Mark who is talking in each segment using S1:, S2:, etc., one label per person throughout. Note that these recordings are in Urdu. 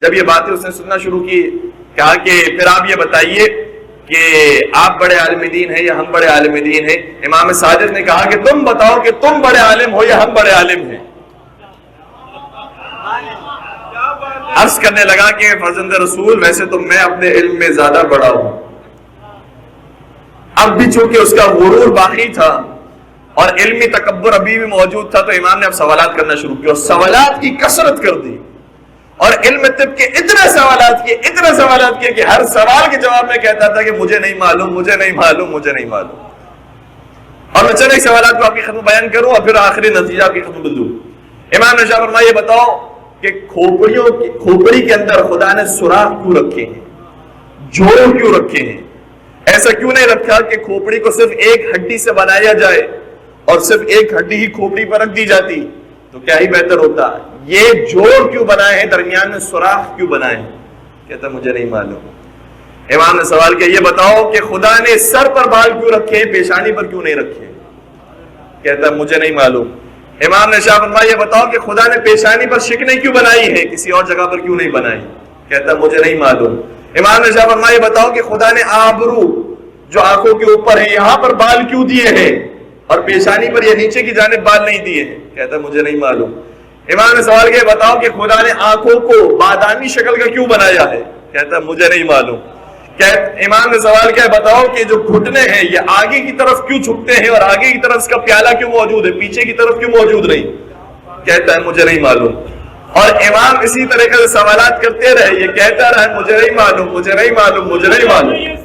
S1: جب یہ باتیں اس نے سننا شروع کی، کہا کہ پھر آپ یہ بتائیے کہ آپ بڑے عالم دین ہیں یا ہم بڑے عالم دین ہیں؟ امام صادق نے کہا کہ تم بتاؤ کہ تم بڑے عالم ہو یا ہم بڑے عالم ہیں؟ عرض کرنے لگا کہ فرزند رسول ویسے تو میں اپنے علم میں زیادہ بڑا ہوں، اب بھی چونکہ اس کا غرور باقی تھا اور علمی تکبر ابھی بھی موجود تھا، تو امام نے اب سوالات کرنا شروع کیا اور سوالات کی کثرت کر دی، اور علم طب کے اتنے سوالات کیے کہ ہر سوال کے جواب میں کہتا تھا کہ مجھے نہیں معلوم، مجھے نہیں معلوم، مجھے نہیں معلوم۔ اور میں چند سوالات کو آپ کی خدمت بیان کروں اور پھر آخری نتیجہ آپ کی خدمت دوں۔ امام نے فرمایا یہ بتاؤ کہ کھوپڑی کے اندر خدا نے سوراخ کیوں رکھے ہیں، جوڑ کیوں رکھے ہیں؟ ایسا کیوں نہیں رکھا کہ کھوپڑی کو صرف ایک ہڈی سے بنایا جائے اور صرف ایک ہڈی ہی کھوپڑی پر رکھ دی جاتی تو کیا ہی بہتر ہوتا؟ یہ جوڑ کیوں بنائے ہیں، درمیان میں سوراخ کیوں بنائے ہیں؟ کہتا مجھے نہیں معلوم۔ امام نے سوال کیا یہ بتاؤ کہ خدا نے سر پر بال کیوں رکھے ہیں، پیشانی پر کیوں نہیں رکھے؟ کہتا مجھے نہیں معلوم۔ امام نے شاہ فرمایا یہ بتاؤ کہ خدا نے پیشانی پر شکنیں کیوں بنائی ہیں، کسی اور جگہ پر کیوں نہیں بنائی؟ کہتا مجھے نہیں معلوم۔ امام نے شاہ فرمایا یہ بتاؤ کہ خدا نے آبرو جو آنکھوں کے اوپر ہے یہاں پر بال کیوں دیے ہیں اور پیشانی پر یا نیچے کی جانب بال نہیں دیے ہیں؟ کہتا مجھے نہیں معلوم۔ امام نے سوال کیا بتاؤ کہ خدا نے آنکھوں کو بادامی شکل کا کیوں بنایا ہے؟ کہتا مجھے نہیں معلوم۔ امام نے سوال کیا بتاؤ کہ جو گھٹنے ہیں یہ آگے کی طرف کیوں جھکتے ہیں اور آگے کی طرف اس کا پیالہ کیوں موجود ہے، پیچھے کی طرف کیوں موجود نہیں؟ کہتا ہے مجھے نہیں معلوم۔ اور امام اسی طریقے سے سوالات کرتے رہے، یہ کہتا رہا مجھے نہیں معلوم، مجھے نہیں معلوم، مجھے نہیں معلوم۔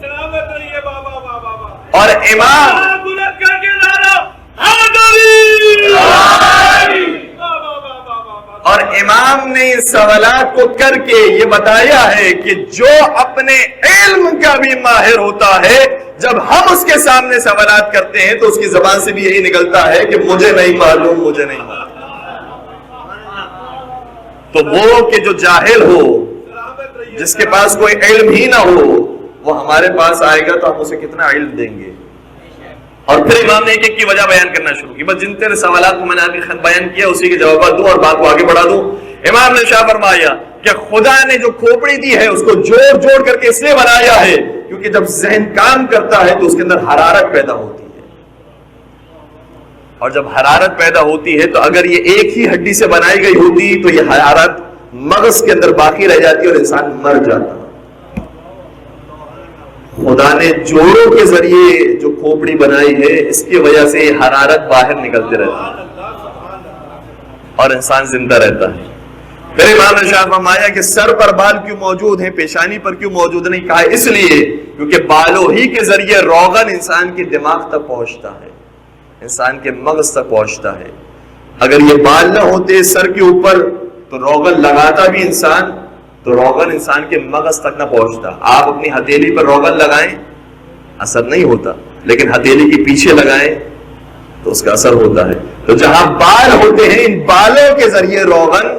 S1: اور امام نے سوالات کو کر کے یہ بتایا ہے کہ جو اپنے علم کا بھی ماہر ہوتا ہے جب ہم اس کے سامنے سوالات کرتے ہیں تو اس کی زبان سے بھی یہی نکلتا ہے کہ مجھے نہیں معلوم، مجھے نہیں معلوم۔ تو وہ کہ جو جاہل ہو، جس کے پاس کوئی علم ہی نہ ہو، وہ ہمارے پاس آئے گا تو ہم اسے کتنا علم دیں گے؟ اور پھر امام نے ایک کی وجہ بیان کرنا شروع کی۔ بس جن تیرے سوالات کو میں نے آپ کی خط بیان کیا اسی کے جوابات دوں اور بات کو آگے بڑھا دوں۔ امام نے شاہ فرمایا کہ خدا نے جو کھوپڑی دی ہے اس کو جوڑ جوڑ کر کے اس لیے بنایا ہے کیونکہ جب ذہن کام کرتا ہے تو اس کے اندر حرارت پیدا ہوتی ہے، اور جب حرارت پیدا ہوتی ہے تو اگر یہ ایک ہی ہڈی سے بنائی گئی ہوتی تو یہ حرارت مغز کے اندر باقی رہ جاتی اور انسان مر جاتا۔ خدا نے جوڑوں کے ذریعے جو کھوپڑی بنائی ہے اس کی وجہ سے حرارت باہر نکلتے رہتی ہے اور انسان زندہ رہتا ہے۔ پھر امام نے شاہ فرمایا کہ سر پر بال کیوں موجود ہیں، پیشانی پر کیوں موجود نہیں؟ کہا اس لیے کیونکہ بالوں ہی کے ذریعے روغن انسان کے دماغ تک پہنچتا ہے، انسان کے مغز تک پہنچتا ہے۔ اگر یہ بال نہ ہوتے سر کے اوپر تو روغن لگاتا بھی انسان تو روغن انسان کے مغز تک نہ پہنچتا۔ آپ اپنی ہتھیلی پر روغن لگائیں اثر نہیں ہوتا، لیکن ہتھیلی کے پیچھے لگائیں تو اس کا اثر ہوتا ہے۔ تو جہاں بال ہوتے ہیں ان بالوں کے ذریعے روغن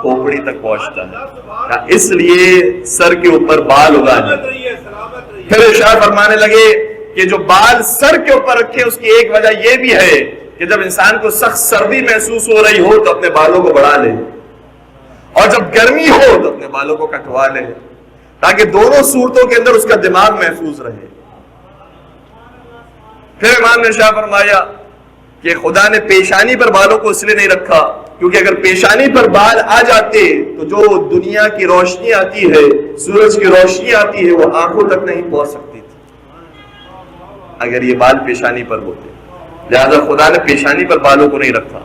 S1: کھوپڑی تک پہنچتا ہے، اس لیے سر کے اوپر بال اگانے۔ پھر ارشاد فرمانے لگے کہ جو بال سر کے اوپر رکھے اس کی ایک وجہ یہ بھی ہے کہ جب انسان کو سخت سردی محسوس ہو رہی ہو تو اپنے بالوں کو بڑھا لے، اور جب گرمی ہو تو اپنے بالوں کو کٹوا لے، تاکہ دونوں صورتوں کے اندر اس کا دماغ محفوظ رہے۔ پھر امام نے شاہ فرمایا کہ خدا نے پیشانی پر بالوں کو اس لیے نہیں رکھا کیونکہ اگر پیشانی پر بال آ جاتے تو جو دنیا کی روشنی آتی ہے، سورج کی روشنی آتی ہے، وہ آنکھوں تک نہیں پہنچ سکتی تھی اگر یہ بال پیشانی پر ہوتے، لہذا خدا نے پیشانی پر بالوں کو نہیں رکھا۔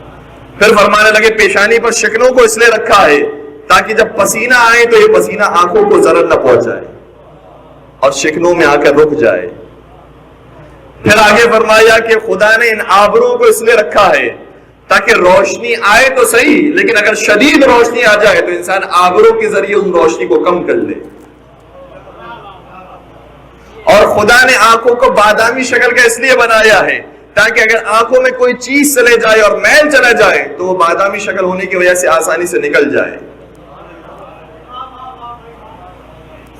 S1: پھر فرمانے لگے پیشانی پر شکنوں کو اس لیے رکھا ہے تاکہ جب پسینہ آئے تو یہ پسینہ آنکھوں کو ضرر نہ پہنچائے اور شکنوں میں آ کر رک جائے۔ پھر آگے فرمایا کہ خدا نے ان آبروں کو اس لیے رکھا ہے تاکہ روشنی آئے تو صحیح، لیکن اگر شدید روشنی آ جائے تو انسان آبروں کے ذریعے ان روشنی کو کم کر لے۔ اور خدا نے آنکھوں کو بادامی شکل کا اس لیے بنایا ہے تاکہ اگر آنکھوں میں کوئی چیز چلے جائے اور میل چلا جائے تو وہ بادامی شکل ہونے کی وجہ سے آسانی سے نکل جائے۔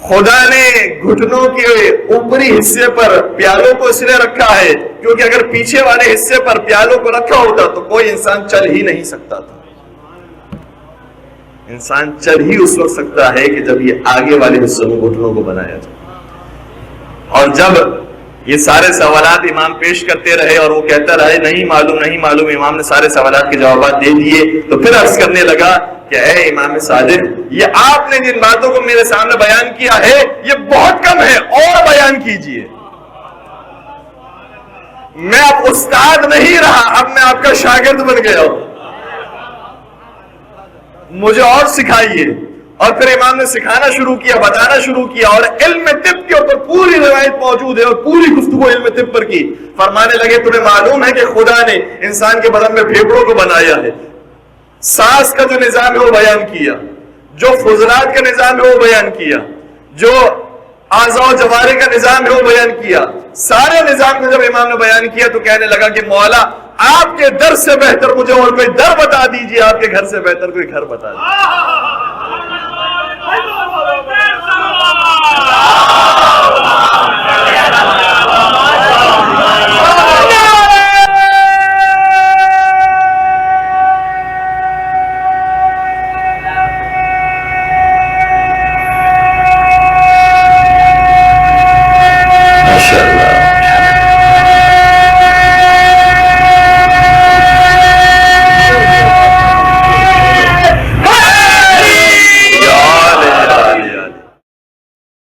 S1: خدا نے گھٹنوں کے اوپری حصے پر پیالوں کو اس لیے رکھا ہے کیونکہ اگر پیچھے والے حصے پر پیالوں کو رکھا ہوتا تو کوئی انسان چل ہی نہیں سکتا تھا، انسان چل ہی اس وقت سکتا ہے کہ جب یہ آگے والے حصوں میں گھٹنوں کو بنایا جائے. اور جب یہ سارے سوالات امام پیش کرتے رہے اور وہ کہتا رہے نہیں معلوم نہیں معلوم، امام نے سارے سوالات کے جوابات دے دیے، تو پھر عرض کرنے لگا کہ اے امام صادق، یہ آپ نے جن باتوں کو میرے سامنے بیان کیا ہے یہ بہت کم ہے، اور بیان کیجئے. میں اب استاد نہیں رہا، اب میں آپ کا شاگرد بن گیا ہوں، مجھے اور سکھائیے. اور پھر امام نے سکھانا شروع کیا، بتانا شروع کیا، اور علم طب کے اوپر پوری روایت موجود ہے اور پوری گفتگو علم طب پر کی. فرمانے لگے تمہیں معلوم ہے کہ خدا نے انسان کے بدن میں پھیپھڑوں کو بنایا ہے، سانس کا جو نظام ہے وہ بیان کیا، جو فضلات کا نظام ہے وہ بیان کیا، جو اعضاء و جوارح کا نظام ہے وہ بیان کیا. سارے نظام کو جب امام نے بیان کیا تو کہنے لگا کہ مولا آپ کے در سے بہتر مجھے اور کوئی در بتا دیجئے، آپ کے گھر سے بہتر کوئی گھر بتا دیجئے.